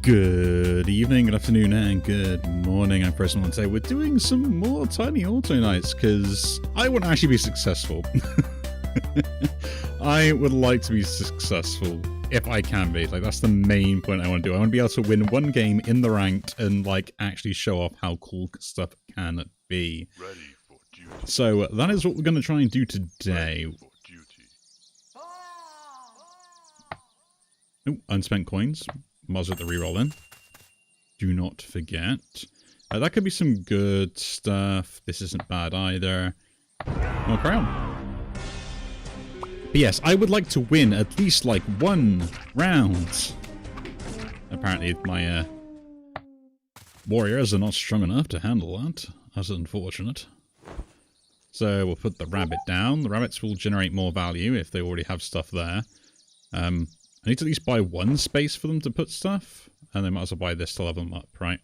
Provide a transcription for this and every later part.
Good evening, good afternoon, and good morning. I'm Preston, and today we're doing some more Tiny Auto Nights because I want to actually be successful. I would like to be successful if I can be. Like, that's the main point I want to do. I want to be able to win one game in the ranked and like actually show off how cool stuff can be. Ready for duty. So that is what we're going to try and do today. Oh, unspent coins. Might as well get the reroll in. Do not forget. That could be some good stuff. This isn't bad either. More crown. But yes, I would like to win at least like one round. Apparently my warriors are not strong enough to handle that. That's unfortunate. So we'll put the rabbit down. The rabbits will generate more value if they already have stuff there. I need to at least buy one space for them to put stuff, and they might as well buy this to level them up, right?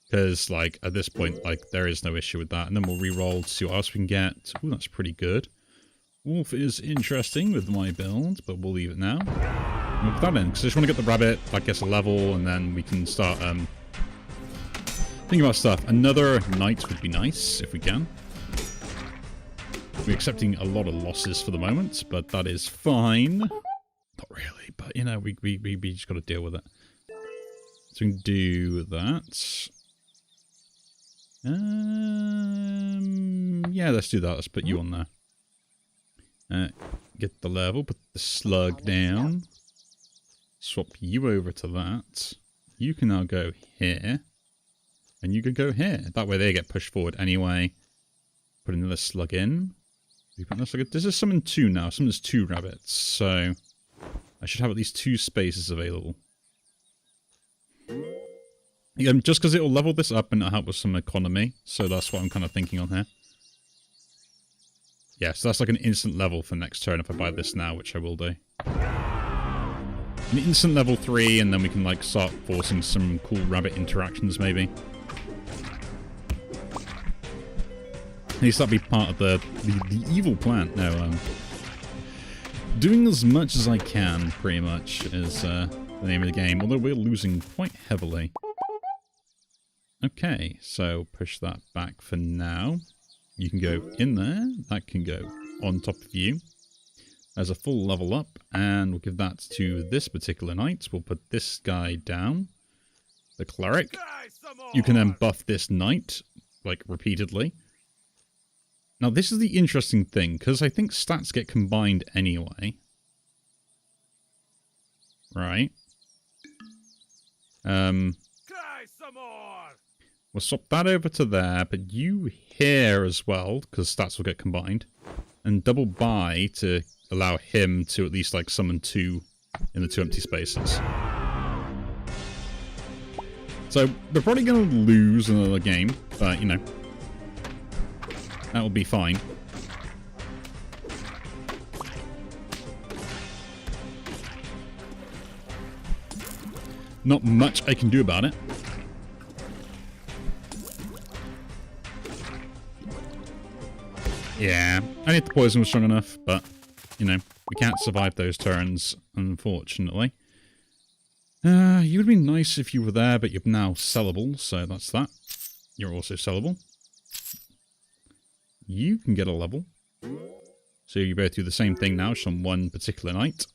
Because, like, at this point, like, there is no issue with that. And then we'll re-roll to see what else we can get. Ooh, that's pretty good. Wolf is interesting with my build, but we'll leave it now. And we'll put that in, because I just want to get the rabbit, that gets a level, and then we can start, thinking about stuff. Another knight would be nice, if we can. We're accepting a lot of losses for the moment, but that is fine. Not really, but you know, we just got to deal with it. So we can do that. Yeah, let's do that. Let's put you on there. Get the level, put the slug down. Swap you over to that. You can now go here. And you can go here. That way they get pushed forward anyway. Put another slug in. This is summon 2 now. Summons 2 rabbits, so I should have at least 2 spaces available. Just because it will level this up and it'll help with some economy. So that's what I'm kind of thinking on here. Yeah, so that's like an instant level for next turn if I buy this now, which I will do. An instant level 3, and then we can like start forcing some cool rabbit interactions maybe. At least that'll be part of the evil plan. No, doing as much as I can, pretty much, is the name of the game. Although we're losing quite heavily. Okay, so push that back for now. You can go in there. That can go on top of you. As a full level up. And we'll give that to this particular knight. We'll put this guy down. The cleric. You can then buff this knight, like, repeatedly. Now, this is the interesting thing, because I think stats get combined anyway. Right. We'll swap that over to there, but you here as well, because stats will get combined. And double buy to allow him to at least, like, summon 2 in the 2 empty spaces. So, we're probably going to lose another game, but, you know. That will be fine. Not much I can do about it. Yeah, I think the poison was strong enough, but, you know, we can't survive those turns, unfortunately. You would be nice if you were there, but you're now sellable, so that's that. You're also sellable. You can get a level. So you both do the same thing now, just on one particular night.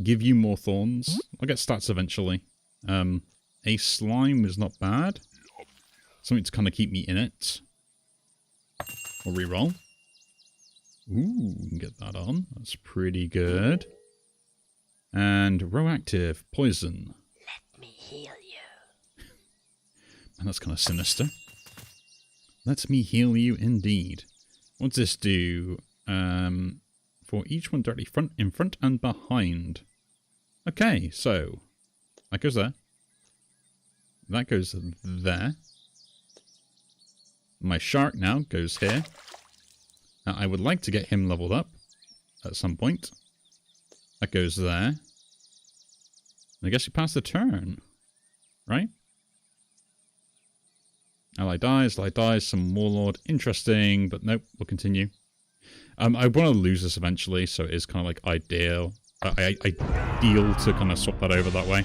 Give you more thorns. I'll get stats eventually. A slime is not bad. Something to kind of keep me in it. We'll reroll. Ooh, we can get that on. That's pretty good. And Roactive, poison. Let me heal you. Man, that's kind of sinister. Let me heal you indeed. What's this do? For each one directly in front and behind. Okay, so that goes there. That goes there. My shark now goes here. Now, I would like to get him leveled up at some point. That goes there. I guess you pass the turn, right? Ally dies, some warlord. Interesting, but nope, we'll continue. I want to lose this eventually, so it is kind of like ideal. ideal to kind of swap that over that way.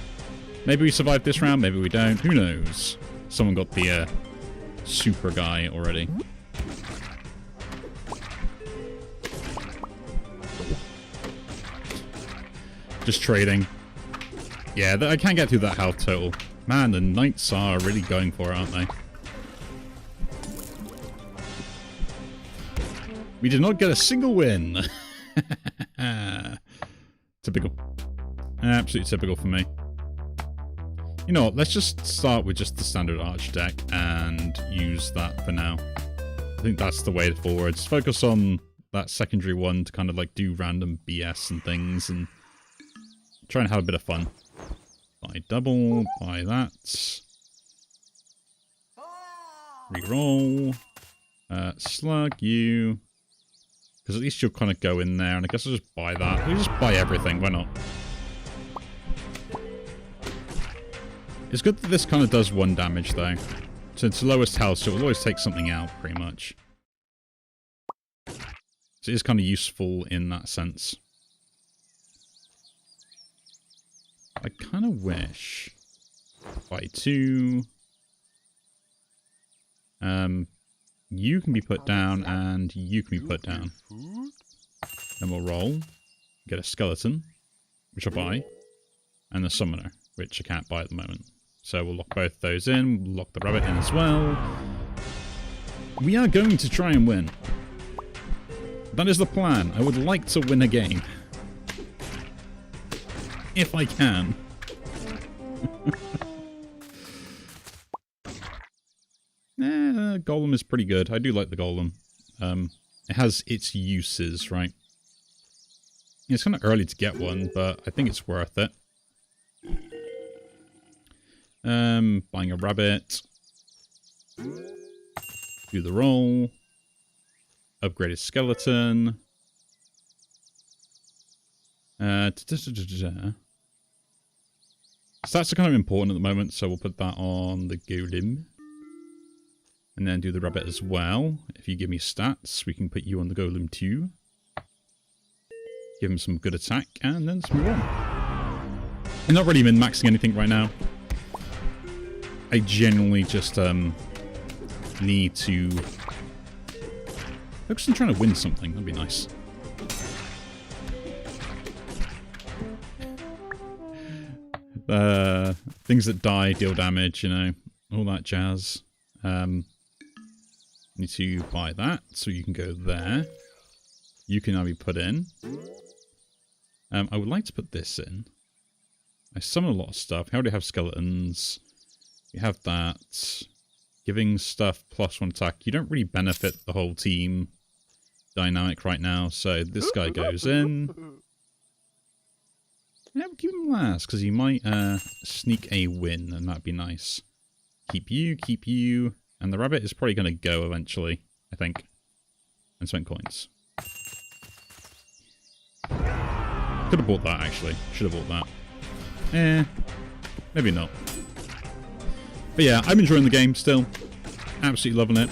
Maybe we survive this round, maybe we don't. Who knows? Someone got the super guy already. Just trading. Yeah, I can't get through that health total. Man, the knights are really going for it, aren't they? We did not get a single win. Typical. Absolutely typical for me. You know what, let's just start with just the standard arch deck and use that for now. I think that's the way forward. Just focus on that secondary one to kind of like do random BS and things and try and have a bit of fun. Buy double, buy that. Reroll. Slug you. Because at least you'll kind of go in there, and I guess I'll just buy that. We'll just buy everything, why not? It's good that this kind of does 1 damage, though. So it's the lowest health, so it will always take something out, pretty much. So it is kind of useful in that sense. I kind of wish... Buy 2... You can be put down, and you can be put down. Then we'll roll. Get a skeleton, which I'll buy. And a summoner, which I can't buy at the moment. So we'll lock both those in. We'll lock the rabbit in as well. We are going to try and win. That is the plan. I would like to win a game. If I can. Golem is pretty good. I do like the golem. It has its uses, right? It's kind of early to get one, but I think it's worth it. Buying a rabbit. Do the roll. Upgrade a skeleton. Stats are kind of important at the moment, so we'll put that on the golem. And then do the rabbit as well. If you give me stats, we can put you on the golem too. Give him some good attack, and then let's move on. I'm not really min-maxing anything right now. I genuinely just need to focus on trying to win something. That'd be nice. Things that die deal damage, you know, all that jazz. Need to buy that, so you can go there. You can now be put in. I would like to put this in. I summon a lot of stuff. I already have skeletons. You have that. Giving stuff +1 attack. You don't really benefit the whole team dynamic right now, so this guy goes in. Yeah, we'll keep him last, because he might sneak a win, and that'd be nice. Keep you. And the rabbit is probably going to go eventually, I think. And spend coins. Could have bought that, actually. Should have bought that. Maybe not. But yeah, I'm enjoying the game still. Absolutely loving it.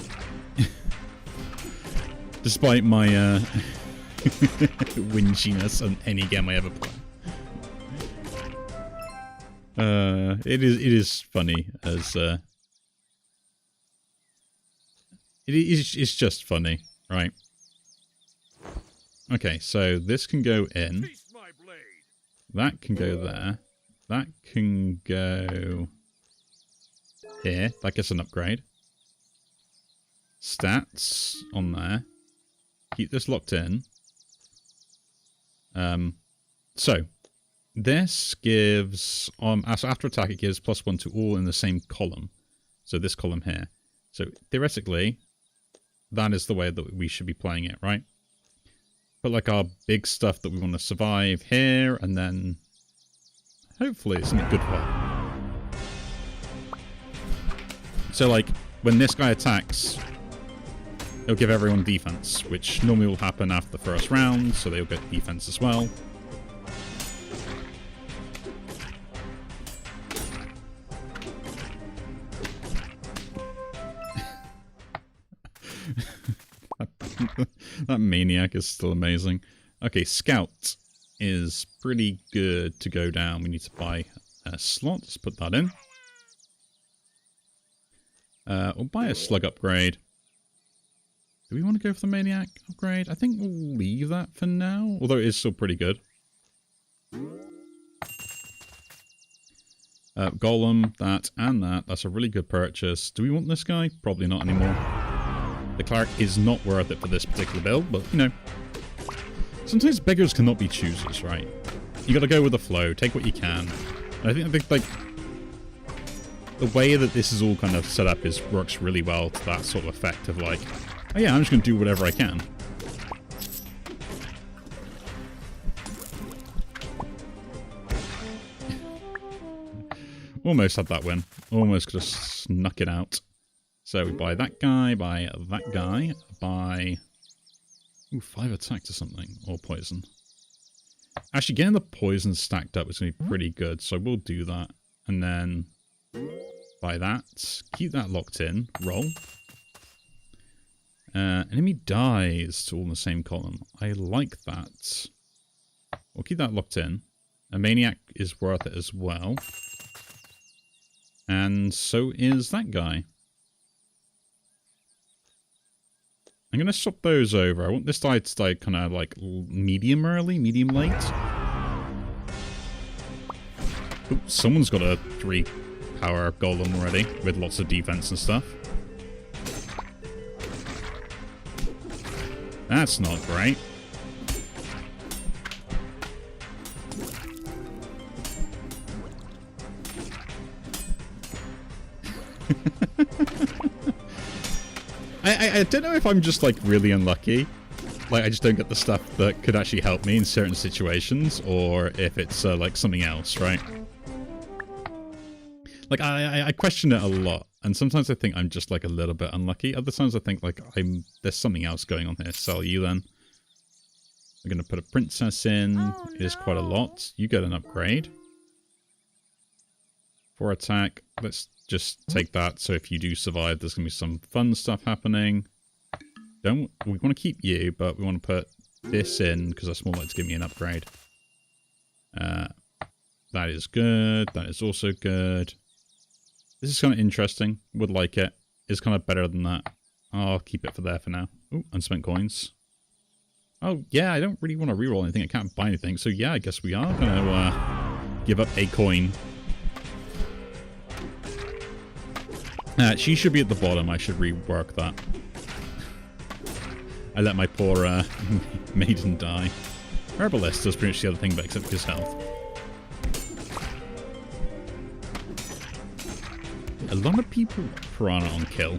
Despite my whinchiness on any game I ever play. It is funny as... It's just funny, right? Okay, so this can go in. That can go there. That can go here. That gets an upgrade. Stats on there. Keep this locked in. So this gives after attack it gives +1 to all in the same column. So this column here. So theoretically, that is the way that we should be playing it, right? Put like our big stuff that we want to survive here, and then hopefully it's something good for it. So like, when this guy attacks, it'll give everyone defense, which normally will happen after the first round, so they'll get defense as well. That maniac is still amazing. Okay, scout. is pretty good to go down. We need to buy a slot. Let's put that in. We'll buy a slug upgrade. Do we want to go for the maniac upgrade? I think we'll leave that for now, although it is still pretty good. Golem, that, and that. That's a really good purchase. Do we want this guy? Probably not anymore. The cleric is not worth it for this particular build, but, you know. Sometimes beggars cannot be choosers, right? You gotta go with the flow, take what you can. And I think, like, the way that this is all kind of set up works really well to that sort of effect of, like, oh yeah, I'm just gonna do whatever I can. Almost had that win. Almost could have snuck it out. So we buy that guy, buy that guy, buy... Ooh, 5 attack to something. Or poison. Actually, getting the poison stacked up is going to be pretty good, so we'll do that. And then buy that. Keep that locked in. Roll. Enemy dies all in the same column. I like that. We'll keep that locked in. A maniac is worth it as well. And so is that guy. I'm going to swap those over. I want this die to die kind of like medium early, medium late. Ooh, someone's got a 3 power golem already with lots of defense and stuff. That's not great. I don't know if I'm just, like, really unlucky. Like, I just don't get the stuff that could actually help me in certain situations, or if it's, like, something else, right? Like, I question it a lot, and sometimes I think I'm just, like, a little bit unlucky. Other times I think, like, there's something else going on here. Sell you, then. I'm going to put a princess in. Oh, it is quite a lot. You get an upgrade. 4 attack. Let's just take that, so if you do survive, there's going to be some fun stuff happening. We want to keep you, but we want to put this in, because that's more likely to give me an upgrade. That is good. That is also good. This is kind of interesting. Would like it. It's kind of better than that. I'll keep it for there for now. Ooh, unspent coins. Oh, yeah, I don't really want to reroll anything. I can't buy anything. So, yeah, I guess we are going to give up a coin. She should be at the bottom. I should rework that. I let my poor maiden die. Herbalist does pretty much the other thing, but except his health. A lot of people piranha on kill.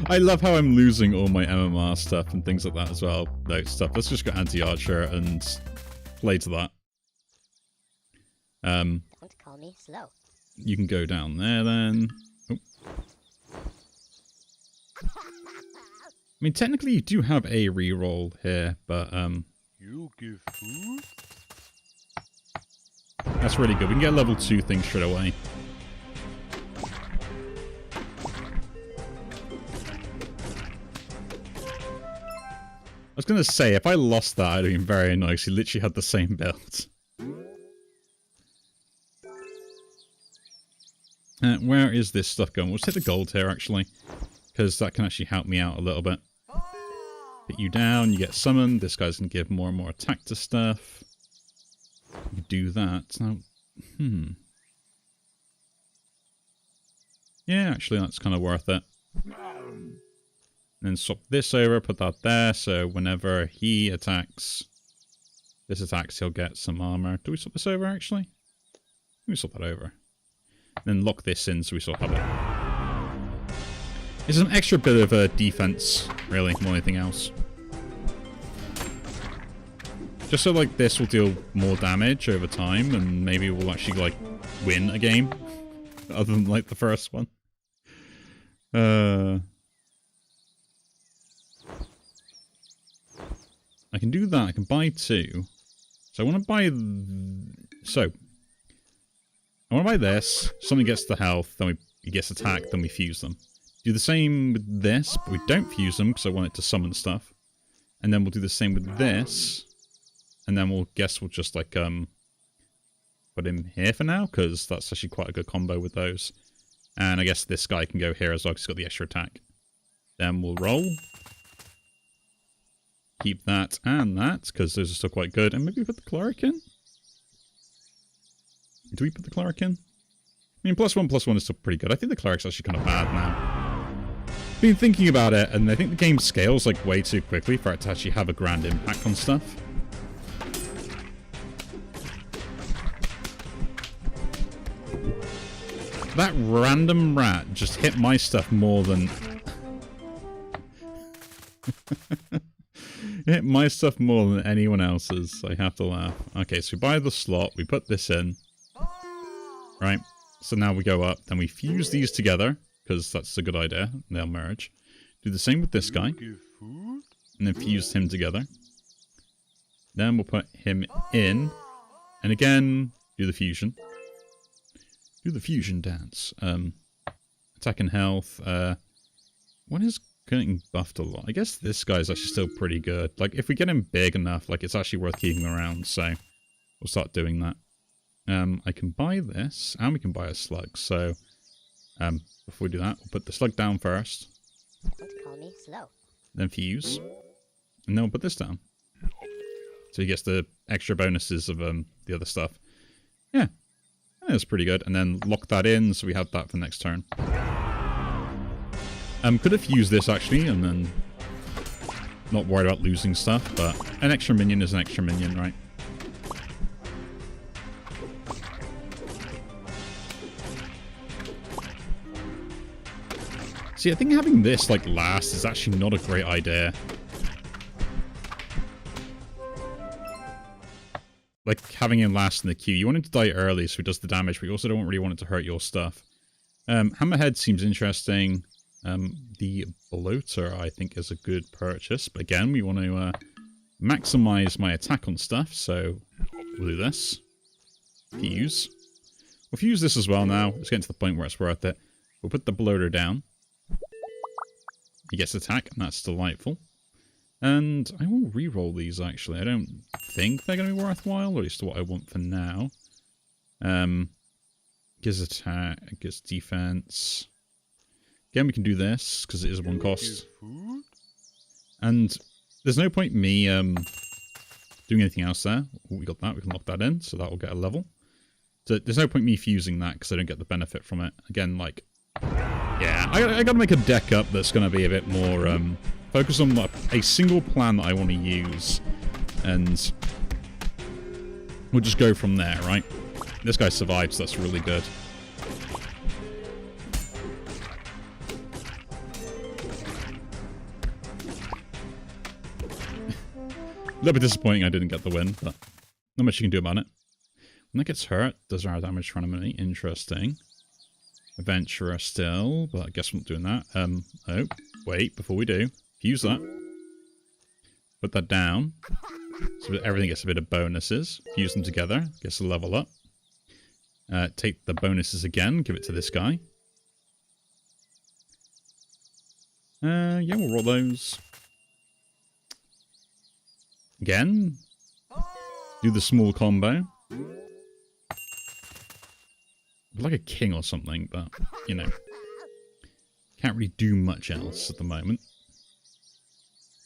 I love how I'm losing all my MMR stuff and things like that as well. No stuff. Let's just go anti-archer and play to that. Don't call me slow. You can go down there then. Oh. I mean, technically you do have a reroll here, but You give food? That's really good. We can get a level 2 thing straight away. I was going to say, if I lost that, I'd have been very nice. He literally had the same build. Where is this stuff going? We'll hit the gold here, actually. Because that can actually help me out a little bit. Hit you down, you get summoned. This guy's going to give more and more attack to stuff. You do that. Now, yeah, actually, that's kind of worth it. Then swap this over, put that there, so whenever he attacks, this attacks, he'll get some armor. Do we swap this over, actually? Let me swap that over. Then lock this in so we still have it. It's an extra bit of defense, really, more than anything else. Just so, like, this will deal more damage over time, and maybe we'll actually, like, win a game. Other than, like, the first one. I can do that. I can buy 2. So I want to buy... I want to buy this. Something gets the health, then he gets attacked, then we fuse them. Do the same with this, but we don't fuse them because I want it to summon stuff. And then we'll do the same with this. And then we'll just like put him here for now, because that's actually quite a good combo with those. And I guess this guy can go here as well because he's got the extra attack. Then we'll roll. Keep that and that, because those are still quite good. And maybe put the cleric in? Do we put the cleric in? I mean, +1/+1 is still pretty good. I think the cleric's actually kind of bad now. Been thinking about it, and I think the game scales like way too quickly for it to actually have a grand impact on stuff. That random rat just hit my stuff more than... hit my stuff more than anyone else's. I have to laugh. Okay, so we buy the slot, we put this in. Right, so now we go up, then we fuse these together, because that's a good idea. They'll merge. Do the same with this guy. And then fuse him together. Then we'll put him in. And again, do the fusion. Do the fusion dance. Attack and health. What is getting buffed a lot? I guess this guy's actually still pretty good. Like, if we get him big enough, like, it's actually worth keeping around. So, we'll start doing that. I can buy this, and we can buy a slug. So, before we do that, we'll put the slug down first. Don't call me slow. Then fuse. And then we'll put this down. So he gets the extra bonuses of the other stuff. Yeah. That's pretty good. And then lock that in, so we have that for next turn. Could have used this, actually, and then not worried about losing stuff, but an extra minion is an extra minion, right? See, I think having this, like, last is actually not a great idea. Like, having him last in the queue. You want him to die early so he does the damage, but you also don't really want it to hurt your stuff. Hammerhead seems interesting. The bloater, I think, is a good purchase. But again, we want to maximize my attack on stuff, so we'll do this. Fuse. We'll fuse this as well now. It's getting to the point where it's worth it. We'll put the bloater down. He gets attack, and that's delightful. And I will re-roll these, actually. I don't think they're going to be worthwhile, or at least what I want for now. Gives attack, gives defense. Again, we can do this, because it is one cost. And there's no point me doing anything else there. We got that, we can lock that in, so that will get a level. So there's no point me fusing that, because I don't get the benefit from it. Again, like... yeah, I gotta make a deck up that's gonna be a bit more, focus on a single plan that I want to use, and we'll just go from there, right? This guy survived, so that's really good. A little bit disappointing I didn't get the win, but not much you can do about it. When that gets hurt, does our damage randomly? Interesting. Adventurer still, but I guess we're not doing that. Oh, wait, before we do, fuse that. Put that down. So everything gets a bit of bonuses. Fuse them together, gets a level up. Take the bonuses again, give it to this guy. Yeah, we'll roll those. Again. Do the small combo. Like a king or something, but, you know. Can't really do much else at the moment.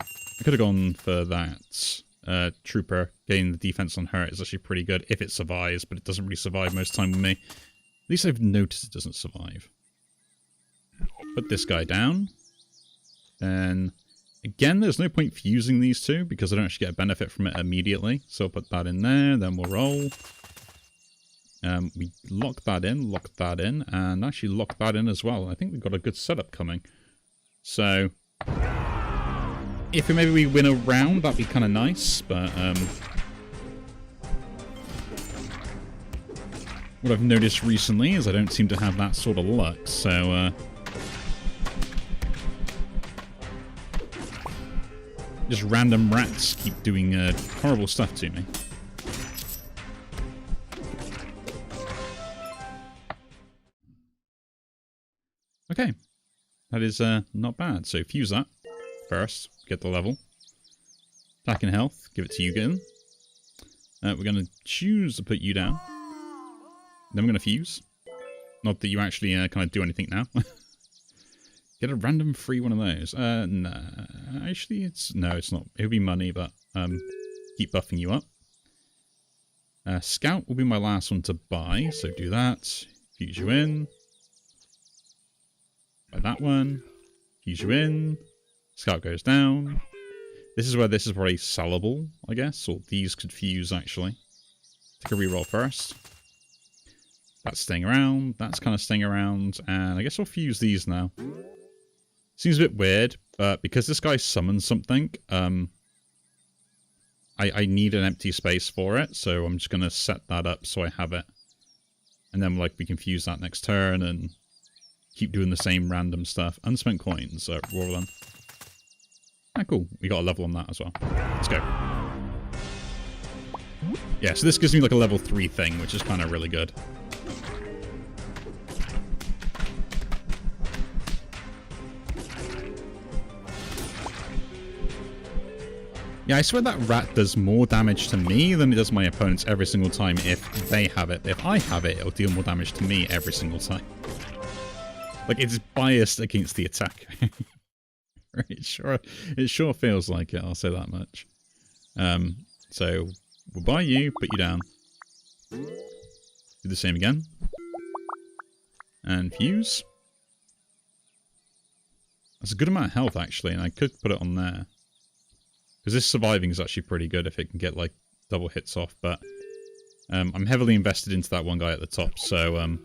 I could have gone for that. Trooper getting the defense on her is actually pretty good if it survives, but it doesn't really survive most of the time with me. At least I've noticed it doesn't survive. Put this guy down. Then, again, there's no point fusing these two because I don't actually get a benefit from it immediately. So I'll put that in there, then we'll roll. We lock that in, and actually lock that in as well. I think we've got a good setup coming. So, if maybe we win a round, that'd be kind of nice, but what I've noticed recently is I don't seem to have that sort of luck, so just random rats keep doing horrible stuff to me. Okay. That is not bad. So fuse that first. Get the level. Attack and health. Give it to you again. We're going to choose to put you down. Then we're going to fuse. Not that you actually kind of do anything now. Get a random free one of those. Nah. Actually, no, it's not. It'll be money, but keep buffing you up. Scout will be my last one to buy, so do that. Fuse you in. Buy that one. Fuse you in. Scout goes down. This is where this is probably sellable, I guess. Or these could fuse, actually. Take a reroll first. That's staying around. That's kind of staying around. And I guess I'll fuse these now. Seems a bit weird, but because this guy summons something, I need an empty space for it. So I'm just going to set that up so I have it. And then like we can fuse that next turn and keep doing the same random stuff. Unspent coins, roll them. Ah, cool. We got a level on that as well. Let's go. Yeah, so this gives me like a level 3 thing, which is kind of really good. Yeah, I swear that rat does more damage to me than it does my opponents every single time if they have it. If I have it, it'll deal more damage to me every single time. Like, it's biased against the attack. It sure feels like it, I'll say that much. So, we'll buy you, put you down. Do the same again. And fuse. That's a good amount of health, actually, and I could put it on there. Because this surviving is actually pretty good if it can get, like, double hits off, but I'm heavily invested into that one guy at the top, so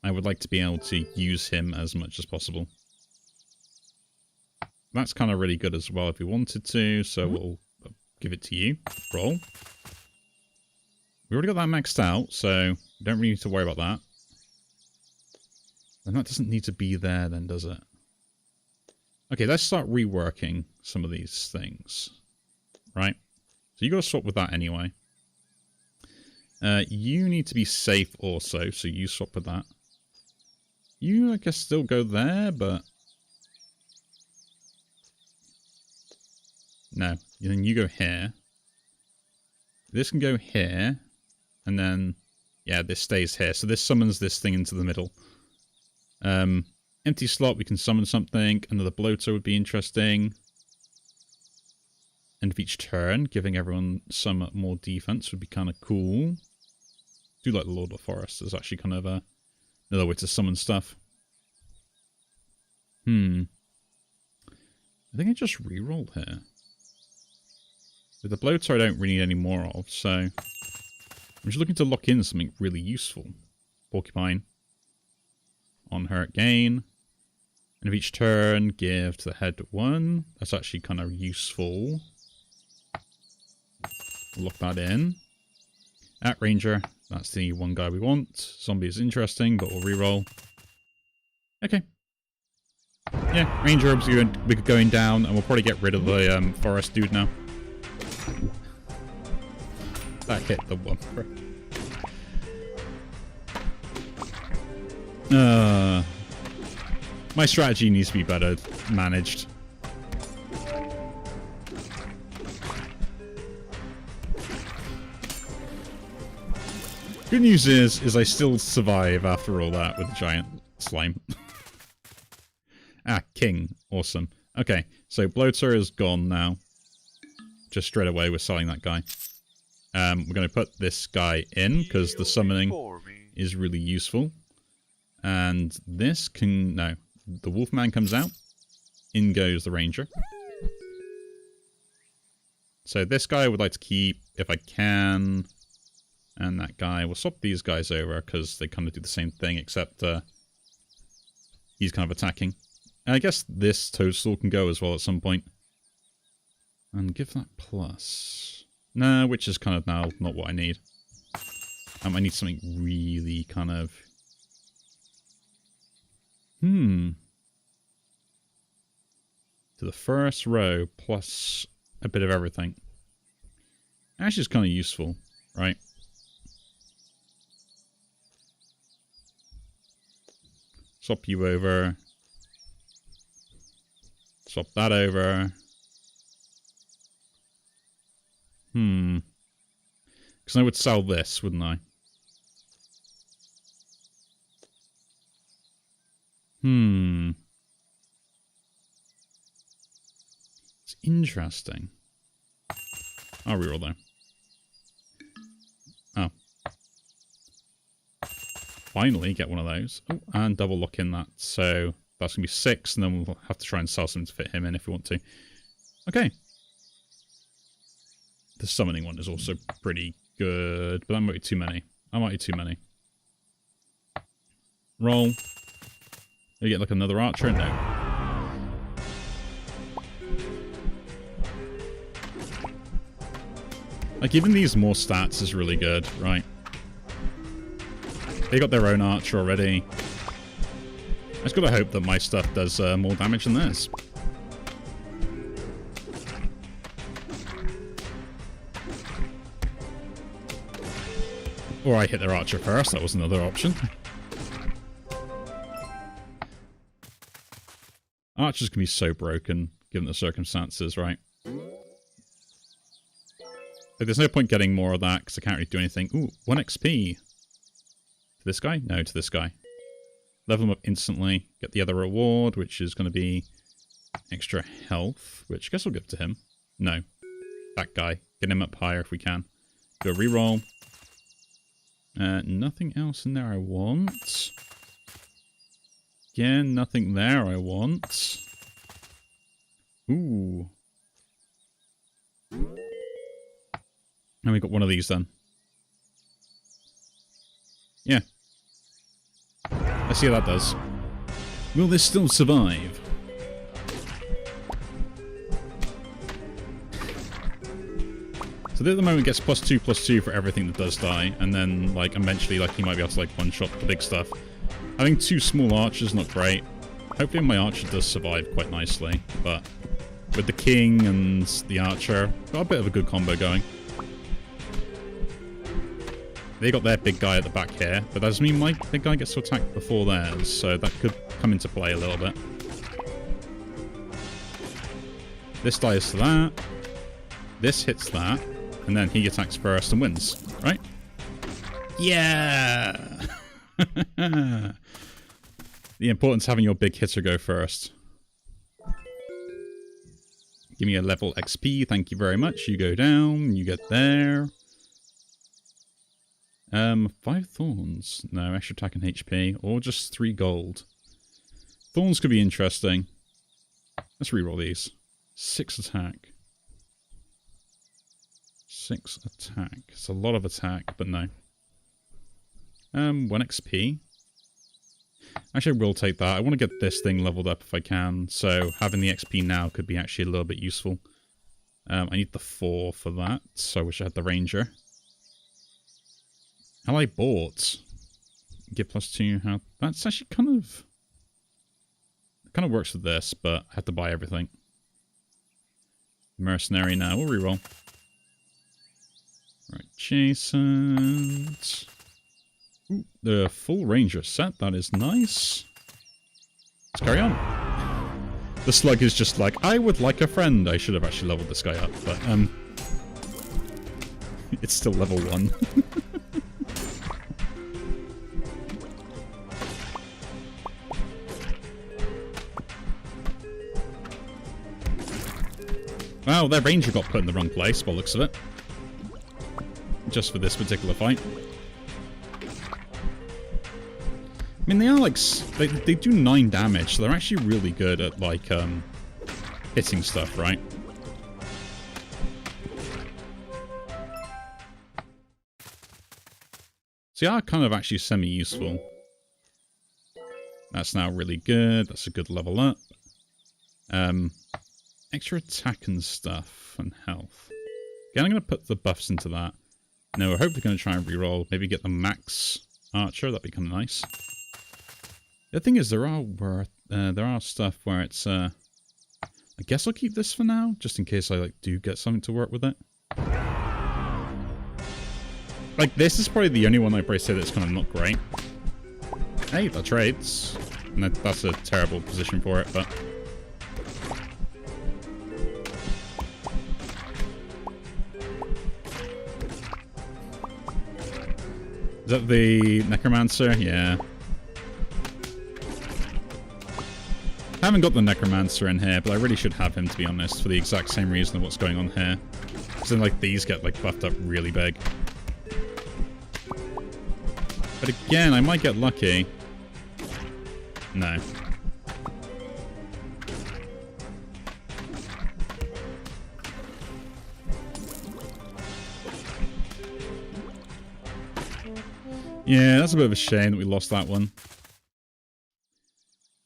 I would like to be able to use him as much as possible. That's kind of really good as well if we wanted to, so we'll give it to you. Roll. We already got that maxed out, so we don't really need to worry about that. And that doesn't need to be there then, does it? Okay, let's start reworking some of these things. Right? So you got to swap with that anyway. You need to be safe also, so you swap with that. You, I guess, still go there, but... No, then you go here. This can go here, and then, yeah, this stays here. So this summons this thing into the middle. Empty slot, we can summon something. Another bloater would be interesting. End of each turn, giving everyone some more defense would be kind of cool. I do like the Lord of the Forest. There's actually kind of another way to summon stuff. I think I just reroll here. With the bloater, I don't really need any more of, so I'm just looking to lock in something really useful. Porcupine. On her gain. And of each turn, give to the head 1. That's actually kind of useful. Lock that in. At Ranger, that's the one guy we want. Zombie is interesting, but we'll reroll. Okay. Yeah, Ranger orbs are going down, and we'll probably get rid of the forest dude now. That hit the one. My strategy needs to be better managed. Good news is I still survive after all that with a giant slime. King. Awesome. Okay, so bloater is gone now. Just straight away we're selling that guy. We're going to put this guy in because the summoning is really useful. And this can... No. The Wolfman comes out. In goes the Ranger. So this guy I would like to keep if I can. And that guy. We'll swap these guys over because they kind of do the same thing except he's kind of attacking. And I guess this Toadstool can go as well at some point. And give that plus. No, which is kind of now not what I need. I need something really kind of... To the first row plus a bit of everything. Actually, it's kind of useful, right? Swap you over. Swap that over. Because I would sell this, wouldn't I? It's interesting. I'll reroll though. Oh. Finally get one of those. Oh, and double lock in that. So that's going to be 6, and then we'll have to try and sell something to fit him in if we want to. Okay. The summoning one is also pretty good, but that might be too many. That might be too many. Roll. You get like another archer? No. Like, giving these more stats is really good, right? They got their own archer already. I just gotta hope that my stuff does more damage than theirs. Or I hit their archer first, that was another option. Archers can be so broken, given the circumstances, right? Like, there's no point getting more of that, because I can't really do anything. Ooh, 1 XP. To this guy? No, to this guy. Level him up instantly. Get the other reward, which is going to be extra health, which I guess we'll give to him. No. That guy. Get him up higher if we can. Do a reroll. Nothing else in there I want. Again, nothing there I want. Ooh. And we got one of these then. Yeah. Let's see how that does. Will this still survive? So at the moment it gets +2/+2 for everything that does die, and then like eventually like he might be able to like one-shot the big stuff. I think 2 small archers not great. Hopefully my archer does survive quite nicely, but with the king and the archer, got a bit of a good combo going. They got their big guy at the back here, but that doesn't mean my big guy gets to attack before theirs, so that could come into play a little bit. This dies to that. This hits that, and then he attacks first and wins, right? Yeah! The importance of having your big hitter go first. Give me a level XP, thank you very much. You go down, you get there. 5 thorns. No, extra attack and HP. Or just 3 gold. Thorns could be interesting. Let's reroll these. 6 attack. 6 attack. It's a lot of attack, but no. 1 XP. Actually, I will take that. I want to get this thing leveled up if I can. So having the XP now could be actually a little bit useful. I need the 4 for that. So I wish I had the ranger. Ally bought. Get +2 health. That's actually kind of works with this, but I have to buy everything. Mercenary now. We'll reroll. Right, Jason. Ooh, the full ranger set. That is nice. Let's carry on. The slug is just like, I would like a friend. I should have actually leveled this guy up, but it's still level 1. Wow, their ranger got put in the wrong place by the looks of it. Just for this particular fight. I mean, they are like... They do 9 damage, so they're actually really good at, like, hitting stuff, right? So they are kind of actually semi-useful. That's now really good. That's a good level up. Extra attack and stuff, and health. Again, I'm going to put the buffs into that. No, we're hopefully going to try and reroll. Maybe get the max archer. That'd be kind of nice. The thing is, there are stuff where it's... I guess I'll keep this for now, just in case I like do get something to work with it. Like, this is probably the only one I'd probably say that's kind of not great. Hey, that trades. And that's a terrible position for it, but... Is that the Necromancer? Yeah. I haven't got the Necromancer in here, but I really should have him, to be honest, for the exact same reason of what's going on here. Because then, like, these get, like, buffed up really big. But again, I might get lucky. No. Yeah, that's a bit of a shame that we lost that one.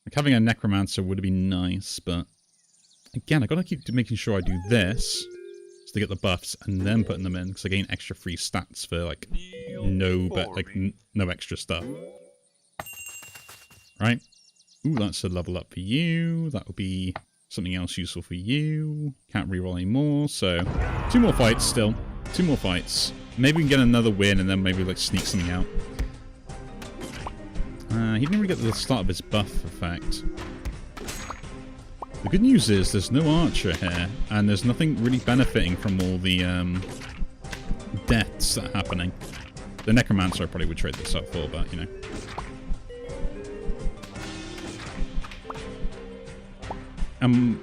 Like, having a Necromancer would have been nice, but... Again, I gotta keep making sure I do this to get the buffs, and then putting them in, because I gain extra free stats for, like, no extra stuff. Right? Ooh, that's a level up for you. That would be something else useful for you. Can't reroll anymore, so... 2 more fights still. 2 more fights. Maybe we can get another win, and then maybe, like, sneak something out. He didn't really get the start of his buff effect. The good news is there's no archer here, and there's nothing really benefiting from all the deaths that are happening. The Necromancer I probably would trade this up for, but, you know.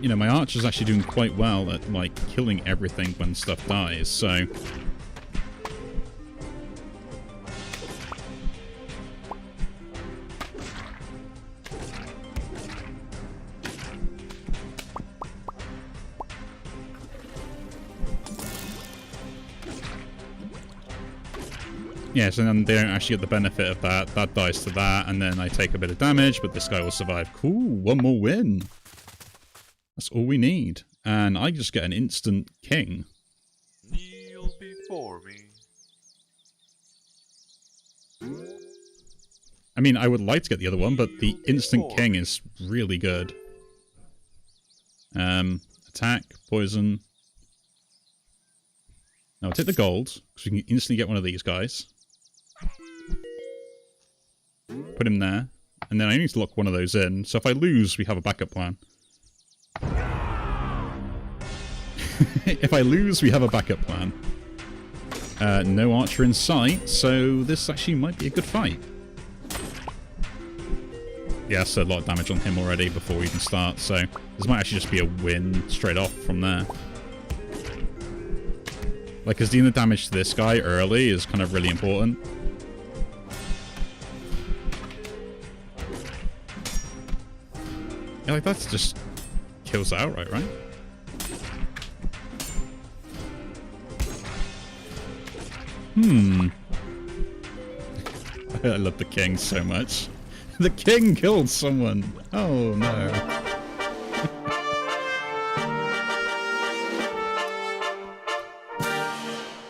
You know, my archer's actually doing quite well at, like, killing everything when stuff dies, so... Yeah, so then they don't actually get the benefit of that. That dies to that, and then I take a bit of damage, but this guy will survive. Cool, 1 more win. That's all we need. And I just get an instant king. Kneel before me. I mean, I would like to get the other one, but the instant king is really good. Attack, poison. Now I'll take the gold, because we can instantly get one of these guys. Put him there. And then I need to lock one of those in. So if I lose, we have a backup plan. If I lose, we have a backup plan. No archer in sight, so this actually might be a good fight. Yeah, so a lot of damage on him already before we even start, so this might actually just be a win straight off from there. Like, because dealing the damage to this guy early is kind of really important. Yeah, like, that's just kills it outright, right? I love the king so much. The king killed someone! Oh, no.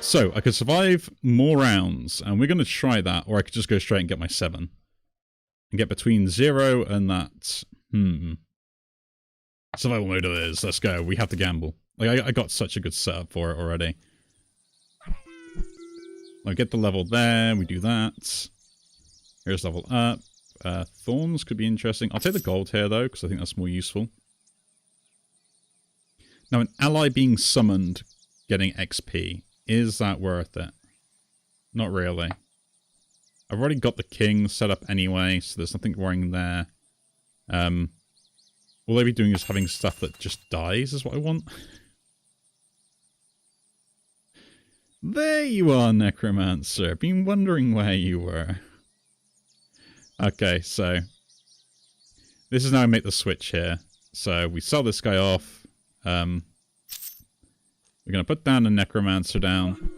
So, I could survive more rounds, and we're going to try that, or I could just go straight and get my 7. And get between 0 and that. Survival mode it is. Let's go. We have to gamble. Like, I got such a good setup for it already. I get the level there. We do that. Here's level up. Thorns could be interesting. I'll take the gold here, though, because I think that's more useful. Now, an ally being summoned getting XP. Is that worth it? Not really. I've already got the king set up anyway, so there's nothing worrying there. All I'll be doing is having stuff that just dies is what I want. There you are, Necromancer. Been wondering where you were. Okay, so this is now make the switch here. So we sell this guy off. We're going to put down a Necromancer down.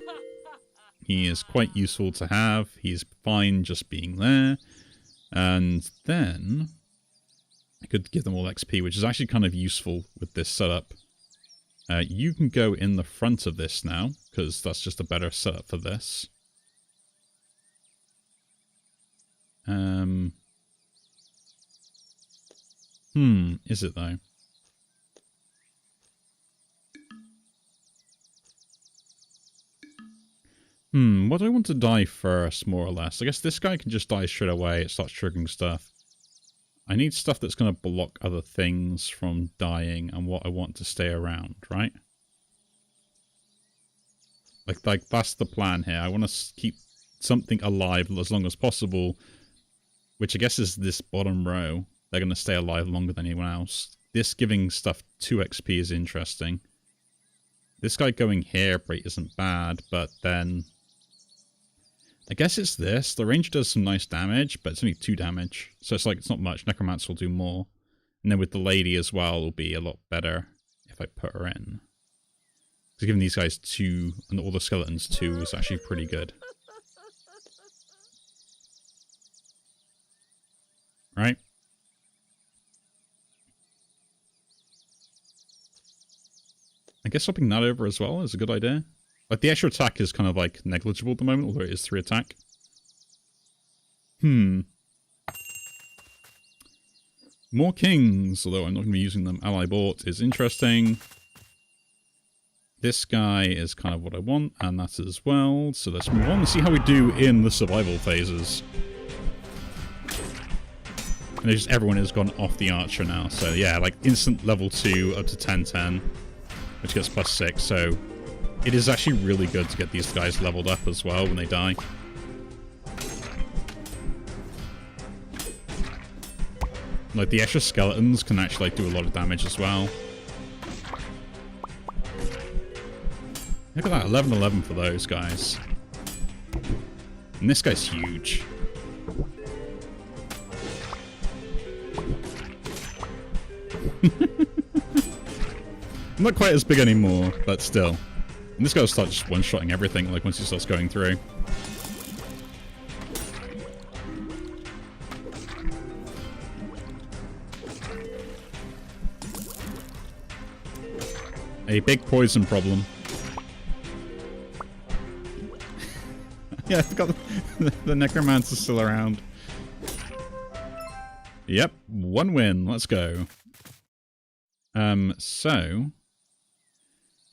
He is quite useful to have. He's fine just being there. And then I could give them all XP, which is actually kind of useful with this setup. You can go in the front of this now, because that's just a better setup for this. Is it though? What do I want to die first, more or less? I guess this guy can just die straight away. It starts triggering stuff. I need stuff that's going to block other things from dying and what I want to stay around, right? Like that's the plan here. I want to keep something alive as long as possible, which I guess is this bottom row. They're going to stay alive longer than anyone else. This giving stuff 2 XP is interesting. This guy going hairbrain isn't bad, but then I guess it's this. The ranger does some nice damage, but it's only 2 damage. So it's like, it's not much. Necromancer will do more. And then with the lady as well, will be a lot better if I put her in. Because giving these guys 2, and all the skeletons 2, is actually pretty good. Right? I guess swapping that over as well is a good idea. Like, the extra attack is kind of, like, negligible at the moment, although it is 3 attack. More kings, although I'm not going to be using them. Ally bought is interesting. This guy is kind of what I want, and that as well. So let's move on and see how we do in the survival phases. And just everyone has gone off the archer now. So yeah, like instant level 2 up to 10-10, which gets +6. So it is actually really good to get these guys leveled up as well when they die. Like, the extra skeletons can actually, like, do a lot of damage as well. Look at that, 11-11 for those guys. And this guy's huge. Not quite as big anymore, but still. And this guy will start just one-shotting everything, like, once he starts going through. A big poison problem. Yeah, I forgot the Necromancer's still around. Yep, 1 win. Let's go. So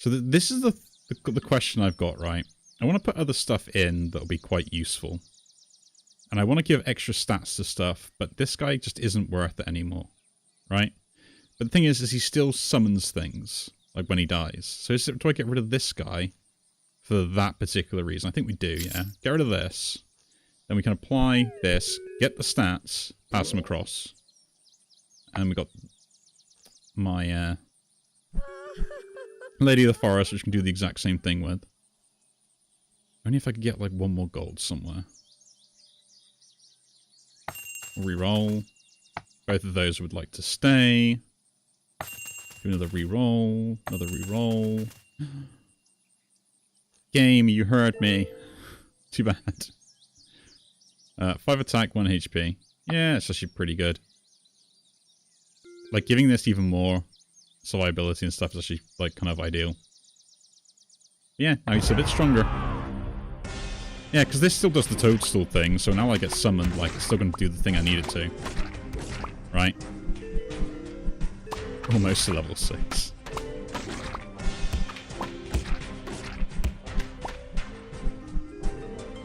this is the question I've got, right? I want to put other stuff in that'll be quite useful. And I want to give extra stats to stuff, but this guy just isn't worth it anymore, right? But the thing is he still summons things. Like when he dies. So do I get rid of this guy for that particular reason? I think we do, yeah. Get rid of this. Then we can apply this, get the stats, pass them across. And we got my Lady of the Forest, which can do the exact same thing with. Only if I could get like 1 more gold somewhere. Reroll. Both of those would like to stay. Do another reroll. Another reroll. Game, you heard me. Too bad. 5 attack, 1 HP. Yeah, it's actually pretty good. Like, giving this even more survivability and stuff is actually, like, kind of ideal. Yeah, now he's a bit stronger. Yeah, because this still does the toadstool thing, so now I get summoned, like, it's still going to do the thing I need it to. Right? Almost to level 6.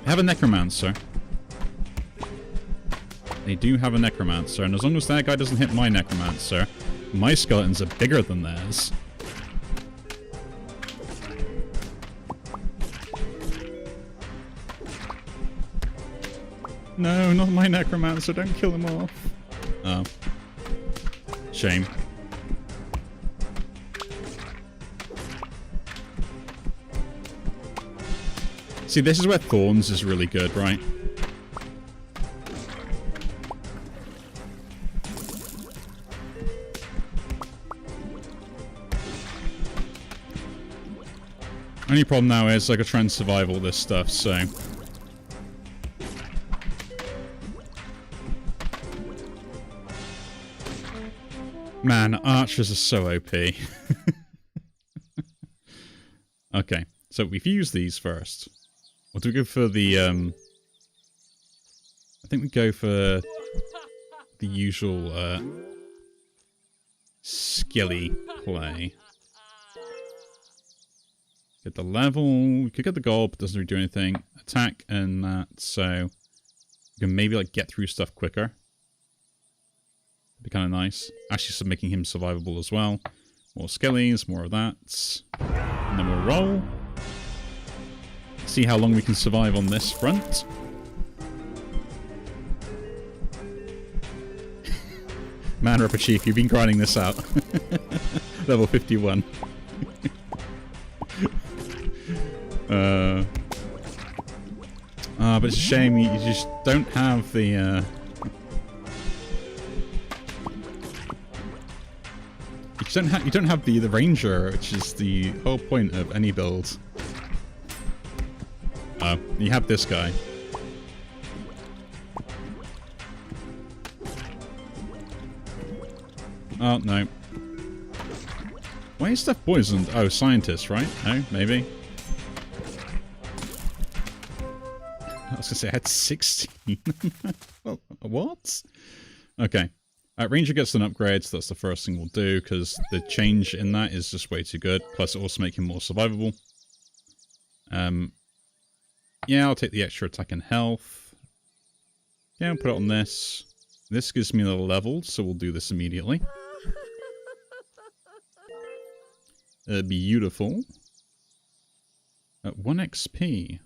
They have a Necromancer. They do have a Necromancer, and as long as that guy doesn't hit my Necromancer, my skeletons are bigger than theirs. No, not my Necromancer, don't kill him off. Oh. Shame. See, this is where Thorns is really good, right? Only problem now is I gotta try and survive all this stuff, so... Man, archers are so OP. Okay, so we've used these first. Or do we go for the, I think we go for the usual, skilly play. Get the level, we could get the gold, but doesn't really do anything. Attack and that, so we can maybe, like, get through stuff quicker. Be kind of nice. Actually, making him survivable as well. More skellies, more of that. And then we'll roll. See how long we can survive on this front. Man, Ripper Chief, you've been grinding this out. Level 51. But it's a shame you just don't have the, you don't have the ranger, which is the whole point of any build. You have this guy. Oh, no. Why is stuff poisoned? Oh, scientists, right? No, maybe. I was gonna say I had 16. Well, what? Okay. Ranger gets an upgrade, so that's the first thing we'll do, because the change in that is just way too good. Plus, it also makes him more survivable. Yeah, I'll take the extra attack and health. Yeah, I'll put it on this. This gives me the level, so we'll do this immediately. Beautiful. 1 XP.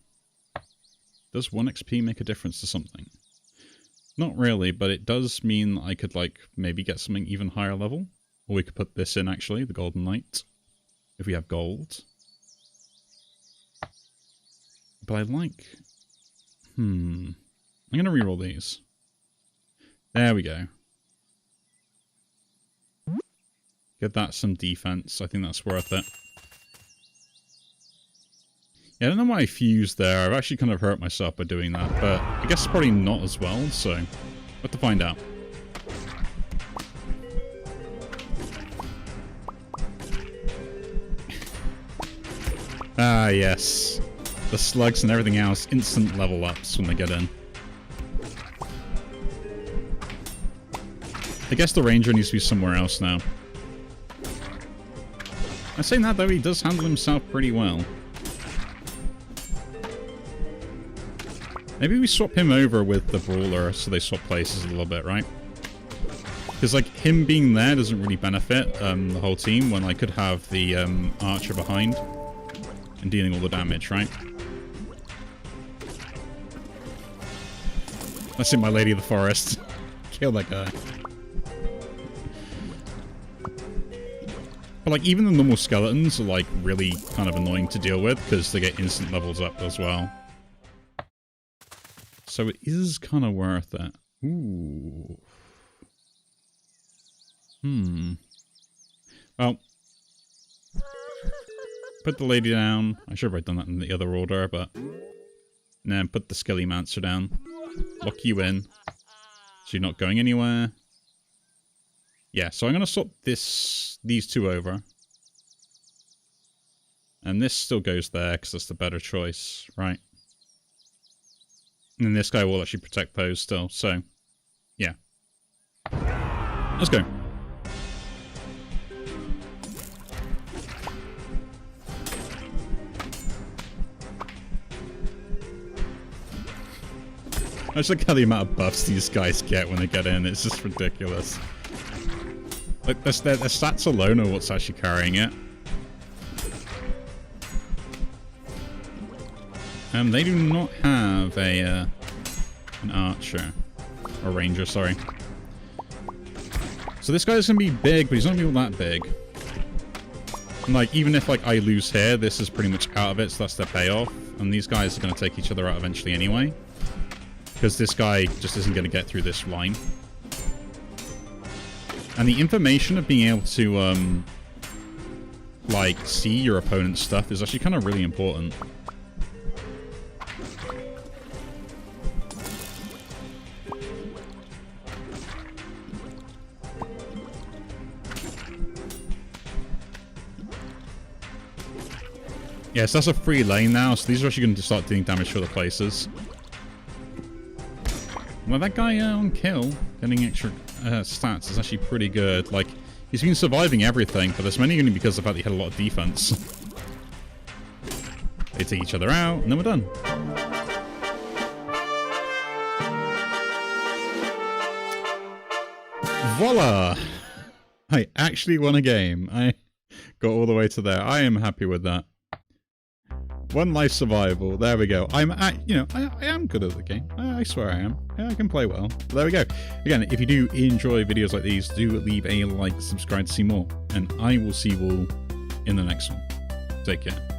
Does 1 XP make a difference to something? Not really, but it does mean I could, like, maybe get something even higher level. Or we could put this in, actually, the Golden Knight. If we have gold. But I like... I'm going to reroll these. There we go. Give that some defense. I think that's worth it. Yeah, I don't know why I fused there. I've actually kind of hurt myself by doing that, but I guess probably not as well, so we'll have to find out. Ah, yes. The slugs and everything else, instant level ups when they get in. I guess the ranger needs to be somewhere else now. I'm saying that, though, he does handle himself pretty well. Maybe we swap him over with the brawler so they swap places a little bit, right? Because, like, him being there doesn't really benefit the whole team when I could have the archer behind and dealing all the damage, right? That's it, my lady of the forest. Kill that guy. But, like, even the normal skeletons are, like, really kind of annoying to deal with because they get instant levels up as well. So it is kind of worth it. Ooh. Well. Put the lady down. I should have done that in the other order, but... Nah, put the Skelly Mancer down. Lock you in. So you're not going anywhere. Yeah, so I'm going to swap these two over. And this still goes there, because that's the better choice, right? And then this guy will actually protect those still, so... Yeah. Let's go. I just like how the amount of buffs these guys get when they get in, it's just ridiculous. Like, their stats alone are what's actually carrying it. They do not have a, an archer. Or ranger, sorry. So this guy's gonna be big, but he's not gonna be all that big. And, like, even if, like, I lose here, this is pretty much out of it, so that's their payoff. And these guys are gonna take each other out eventually anyway. Because this guy just isn't gonna get through this line. And the information of being able to, like, see your opponent's stuff is actually kind of really important. Yes, that's a free lane now, so these are actually going to start doing damage to other places. Well, that guy on kill, getting extra stats is actually pretty good. Like, he's been surviving everything, but that's mainly only because of the fact that he had a lot of defense. They take each other out, and then we're done. Voila! I actually won a game. I got all the way to there. I am happy with that. One life survival. There we go. I'm at, you know, I am good at the game. I swear I am. I can play well. But there we go. Again, if you do enjoy videos like these, do leave a like, subscribe to see more. And I will see you all in the next one. Take care.